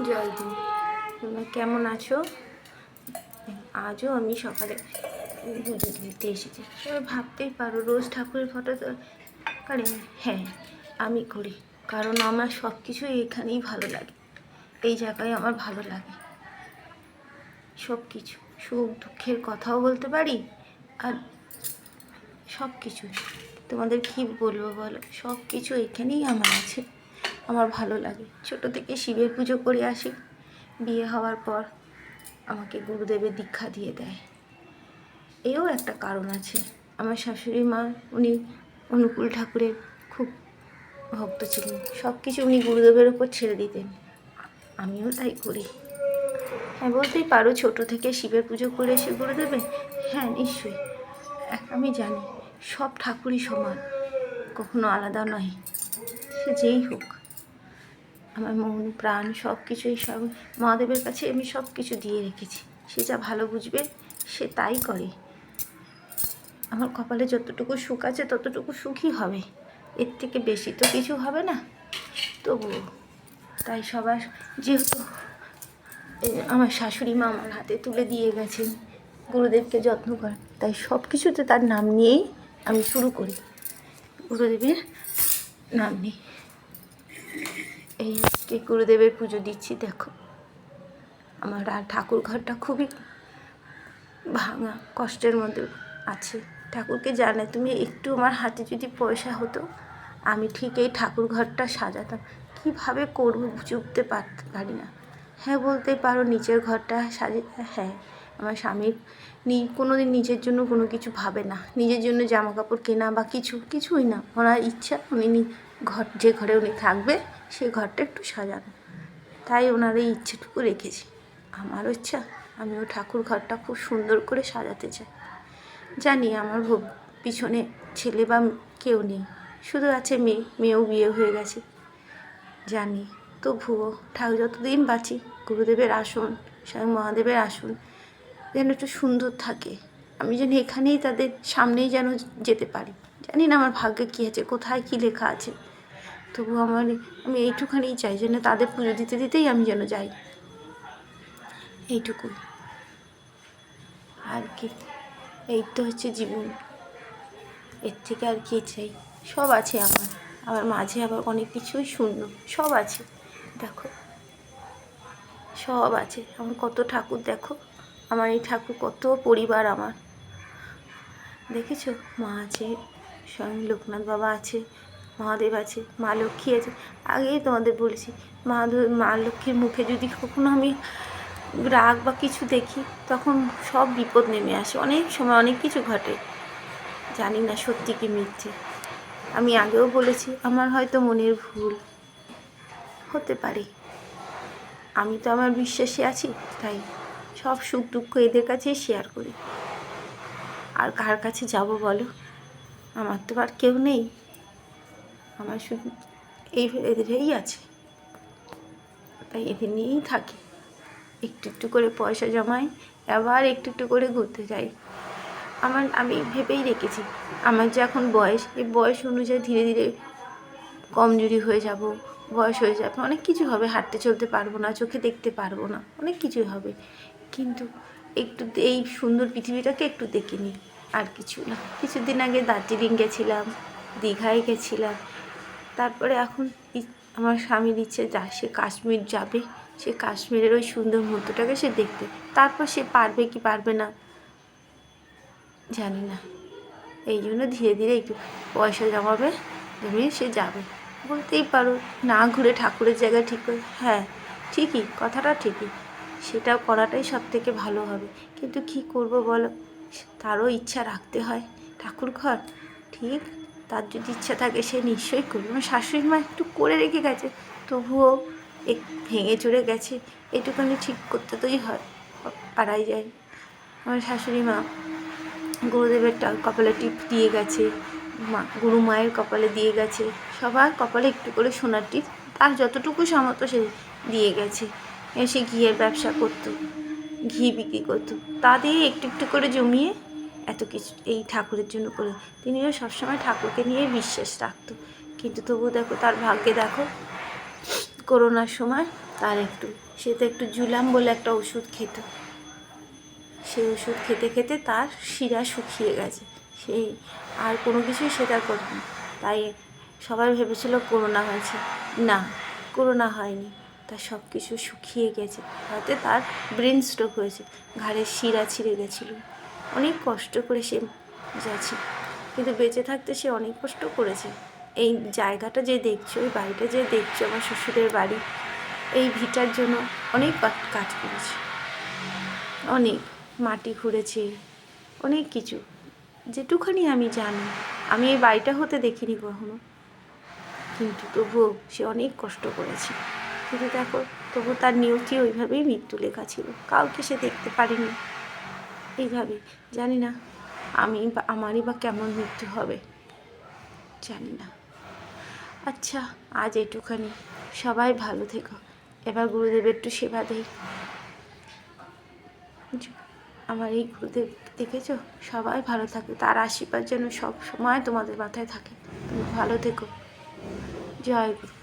জল দিন। তোমরা কেমন আছো? আজও আমি সকালে পুজো দিতে এসেছি। এবার ভাবতেই পারো রোজ ঠাকুরের ফটো তো পারি না। হ্যাঁ, আমি করি, কারণ আমার সব কিছু এখানেই ভালো লাগে। এই জায়গায় আমার ভালো লাগে। সব কিছু সুখ দুঃখের কথাও বলতে পারি, আর সব কিছু তোমাদের কি বলবো বলো, সব কিছু এখানেই আমার আছে। আমার ভালো লাগে। ছোট থেকে শিবের পুজো করে আসি। বিয়ে হওয়ার পর আমাকে গুরুদেবের দীক্ষা দিয়ে দেয়। এও একটা কারণ আছে। আমার শাশুড়ি মা, উনি অনুকূল ঠাকুরের খুব ভক্ত ছিলেন। সব কিছু উনি গুরুদেবের উপর ছেড়ে দিতেন। আমিও তাই করি। হ্যাঁ, বলতেই পারো ছোটো থেকে শিবের পুজো করে এসে গুরুদেবের। হ্যাঁ, নিশ্চয়ই। আমি জানি সব ঠাকুরই সমান, কখনো আলাদা নয়। সে যেই হোক, আমার মন প্রাণ সব কিছুই সব মহাদেবের কাছে আমি সব কিছু দিয়ে রেখেছি। সে যা ভালো বুঝবে সে তাই করে। আমার কপালে যতটুকু সুখ আছে ততটুকু সুখই হবে, এর থেকে বেশি তো কিছু হবে না। তবুও তাই সবার, যেহেতু আমার শাশুড়ি মা আমার হাতে তুলে দিয়ে গেছেন গুরুদেবকে যত্ন কর, তাই সব কিছুতে তার নাম নিয়েই আমি শুরু করি। গুরুদেবের নাম নিই। এই আজকে গুরুদেবের পুজো দিচ্ছি। দেখো আমার আর ঠাকুর ঘরটা খুবই ভাঙা, কষ্টের মধ্যে আছে। ঠাকুরকে জানে তুমি একটু আমার হাতে যদি পয়সা হতো, আমি ঠিক এই ঠাকুর ঘরটা সাজাতাম। কীভাবে করবো চুপতে পারি না। হ্যাঁ, বলতে পারো নিচের ঘরটা সাজে। হ্যাঁ, আমার স্বামী কোনো দিন নিজের জন্য কোনো কিছু ভাবে না। নিজের জন্য জামা কাপড় কেনা বা কিছুই না। ওনার ইচ্ছা উনি যে ঘরে উনি থাকবে সেই ঘরটা একটু সাজানো, তাই ওনার এই ইচ্ছেটুকু রেখেছি। আমারও ইচ্ছা আমিও ঠাকুর ঘরটা খুব সুন্দর করে সাজাতে চাই। জানি আমার পিছনে ছেলে বা কেউ নেই, শুধু আছে মেয়েও বিয়ে হয়ে গেছে জানি। তবুও ঠাকুর যতদিন বাঁচি গুরুদেবের আসন, স্বয়ং মহাদেবের আসন যেন একটু সুন্দর থাকে। আমি যেন এখানেই তাদের সামনেই যেন যেতে পারি। জানি না আমার ভাগ্যে কী আছে, কোথায় কী লেখা আছে, তবু আমি এইটুখানেই চাই যেন তাদের পুজো দিতে দিতেই আমি যেন যাই। এইটুকু আর কি। এই তো হচ্ছে জীবন, এর থেকে আর কি চাই। সব আছে আমার মাঝে আবার অনেক কিছুই শূন্য, সব আছে। দেখো সব আছে। আমার কত ঠাকুর, দেখো আমার এই ঠাকুর, কত পরিবার আমার। দেখেছো, মা আছে, স্বয়ং লোকনাথ বাবা আছে, মহাদেব আছে, মা লক্ষ্মী আছে। আগেই তোমাদের বলেছি, মা লক্ষ্মীর মুখে যদি কখনো আমি রাগ বা কিছু দেখি, তখন সব বিপদ নেমে আসে। অনেক সময় অনেক কিছু ঘটে, জানি না সত্যি কি মিথ্যে। আমি আগেও বলেছি, আমার হয়তো মনের ভুল হতে পারে। আমি তো আমার বিশ্বাসে আছি, তাই সব সুখ দুঃখ এদের কাছেই শেয়ার করি। আর কার কাছে যাব বলো? আমার তো আর কেউ নেই, আমার শুধু এদেরই আছে, তাই এদের নিয়েই থাকি। একটু একটু করে পয়সা জমাই, আবার একটু একটু করে ঘুরতে যাই। আমি ভেবেই রেখেছি, আমার যে এখন বয়স, এই বয়স অনুযায়ী ধীরে ধীরে কমজোরি হয়ে যাব, বয়স হয়ে যাবে, অনেক কিছু হবে। হাঁটতে চলতে পারবো না, চোখে দেখতে পারবো না, অনেক কিছুই হবে। কিন্তু একটু এই সুন্দর পৃথিবীটাকে একটু দেখে নিই, আর কিছু না। কিছুদিন আগে দার্জিলিং গেছিলাম, দীঘায় গেছিলাম। তারপরে এখন আমার স্বামীর ইচ্ছে সে কাশ্মীর যাবে, সে কাশ্মীরের ওই সুন্দর মুহূর্তটাকে সে দেখতে। তারপর সে পারবে কি পারবে না জানি না। এই জন্য ধীরে ধীরে একটু পয়সা জমাবে, জমিয়ে সে যাবে। বলতেই পারো না ঘুরে ঠাকুরের জায়গা ঠিক করে। হ্যাঁ, ঠিকই, কথাটা ঠিকই, সেটা করাটাই সব থেকে ভালো হবে। কিন্তু কি করব বলো, তারও ইচ্ছা রাখতে হয়। ঠাকুর ঘর ঠিক, তার যদি ইচ্ছা থাকে সে নিশ্চয়ই করবে। আমার শাশুড়ি মা একটু করে রেখে গেছে, তবুও ভেঙে চড়ে গেছে, এটুখানি ঠিক করতে তোই হয়, পারাই যায়। আমার শাশুড়ি মা গুরুদেবের কপালে টিপ দিয়ে গেছে, গুরু মায়ের কপালে দিয়ে গেছে, সবার কপালে একটু করে সোনার টিপ, তার যতটুকু সামর্থ্য সে দিয়ে গেছে। সে ঘিয়ের ব্যবসা করতো, ঘি বিক্রি করতো, তা দিয়ে একটু একটু করে জমিয়ে এত কিছু এই ঠাকুরের জন্য করে। তিনিও সবসময় ঠাকুরকে নিয়ে বিশ্বাস রাখতো। কিন্তু তবুও দেখো তার ভাগ্যে, দেখো করোনার সময় তার একটু, সে তো একটু জুলাম বলে একটা ওষুধ খেত, সেই ওষুধ খেতে খেতে তার শিরা শুকিয়ে গেছে, সেই আর কোনো কিছুই সেটা করবে না। তাই সবাই ভেবেছিল করোনা হয়েছে, না করোনা হয়নি, তার সব কিছু শুকিয়ে গেছে, তাতে তার ব্রেন স্ট্রোক হয়েছে, ঘাড়ের শিরা ছিঁড়ে গেছিলো। অনেক কষ্ট করে সে যাচ্ছে, কিন্তু বেঁচে থাকতে সে অনেক কষ্ট করেছে। এই জায়গাটা যে দেখছো, এই বাড়িটা যে দেখছো, আমার শ্বশুরের বাড়ি, এই ভিটার জন্য অনেক কাজ করেছে, অনেক মাটি খুঁড়েছে, অনেক কিছু, যেটুখানি আমি জানি। আমি এই বাড়িটা হতে দেখিনি কখনো, কিন্তু তবুও সে অনেক কষ্ট করেছে। কিন্তু দেখো, তবু তার নিয়তি ওইভাবেই মৃত্যু লেখা ছিল, কাউকে সে দেখতে পারেনি। এইভাবে জানি না আমারই বা কেমন মৃত্যু হবে, জানি না। আচ্ছা, আজ এটুখানি, সবাই ভালো থেকো। এবার গুরুদেবের একটু সেবা দেই। আমার এই গুরুদেব দেখেছো, সবাই ভালো থাকে, তার আশীর্বাদ যেন সব সময় তোমাদের মাথায় থাকে। তুমি ভালো থেকো। জয় গুরু।